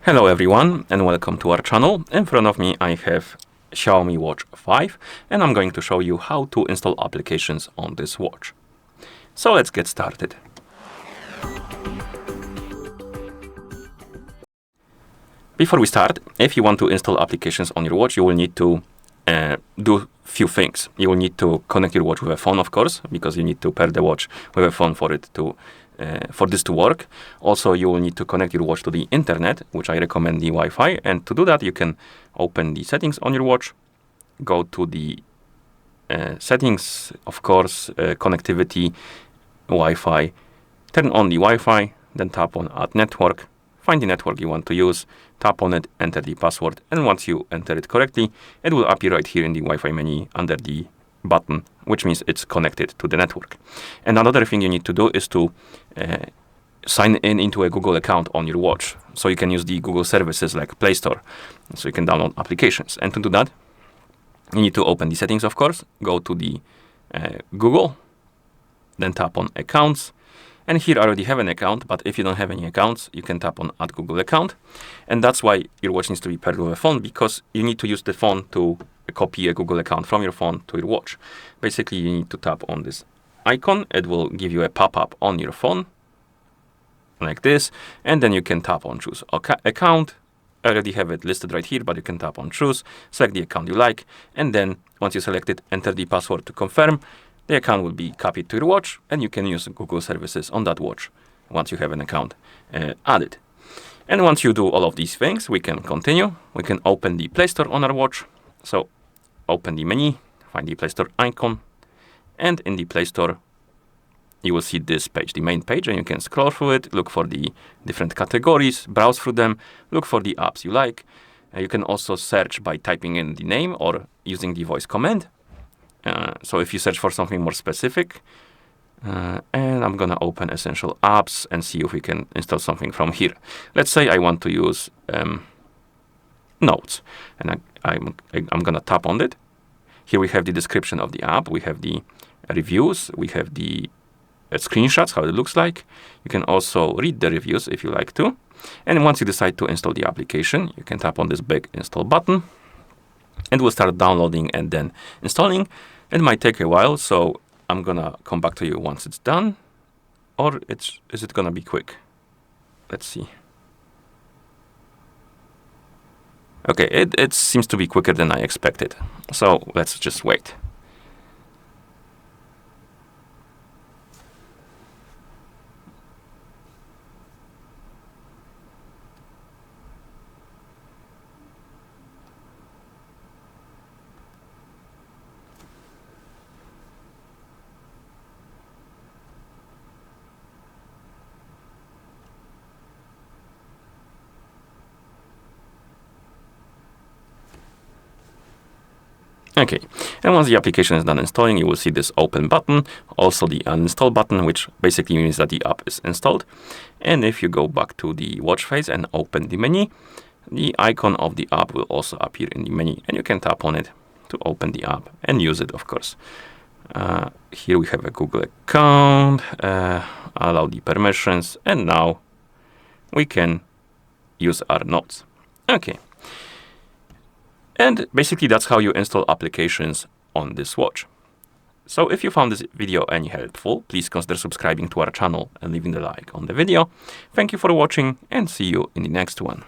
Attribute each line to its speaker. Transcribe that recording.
Speaker 1: Hello everyone and welcome to our channel. In front of me I have Xiaomi Watch 5 and I'm going to show you how to install applications on this watch. So let's get started. Before we start, if you want to install applications on your watch, you will need to do few things. You will need to connect your watch with a phone, of course, because you need to pair the watch with a phone for this to work. Also, you will need to connect your watch to the internet, which I recommend the Wi-Fi. And to do that, you can open the settings on your watch, go to the settings, of course, connectivity, Wi-Fi, turn on the Wi-Fi, then tap on Add Network, find the network you want to use, tap on it, enter the password, and once you enter it correctly, it will appear right here in the Wi-Fi menu under the button, which means it's connected to the network. And another thing you need to do is to sign in into a Google account on your watch. So you can use the Google services like Play Store. So you can download applications. And to do that, you need to open the settings, of course, go to the Google, then tap on Accounts. And here I already have an account, but if you don't have any accounts, you can tap on Add Google Account. And that's why your watch needs to be paired with a phone, because you need to use the phone to copy a Google account from your phone to your watch. Basically, you need to tap on this icon. It will give you a pop-up on your phone, like this. And then you can tap on Choose Account. I already have it listed right here, but you can tap on Choose, select the account you like. And then once you select it, enter the password to confirm. The account will be copied to your watch, and you can use Google services on that watch once you have an account added. And once you do all of these things, we can continue. We can open the Play Store on our watch. So open the menu, find the Play Store icon, and in the Play Store, you will see this page, the main page, and you can scroll through it, look for the different categories, browse through them, look for the apps you like. You can also search by typing in the name or using the voice command. So if you search for something more specific, and I'm gonna open Essential Apps and see if we can install something from here. Let's say I want to use Notes, and I'm gonna tap on it. Here we have the description of the app, we have the reviews, we have the screenshots, how it looks like. You can also read the reviews if you like to. And once you decide to install the application, you can tap on this big install button. And we'll start downloading and then installing. It might take a while, so I'm gonna come back to you once it's done. Or is it gonna be quick? Let's see. Okay, it seems to be quicker than I expected. So let's just wait. Okay, and once the application is done installing, you will see this open button, also the uninstall button, which basically means that the app is installed. And if you go back to the watch face and open the menu, the icon of the app will also appear in the menu, and you can tap on it to open the app and use it, of course. Here we have a Google account, allow the permissions, and now we can use our notes. Okay. And basically that's how you install applications on this watch. So if you found this video any helpful, please consider subscribing to our channel and leaving a like on the video. Thank you for watching and see you in the next one.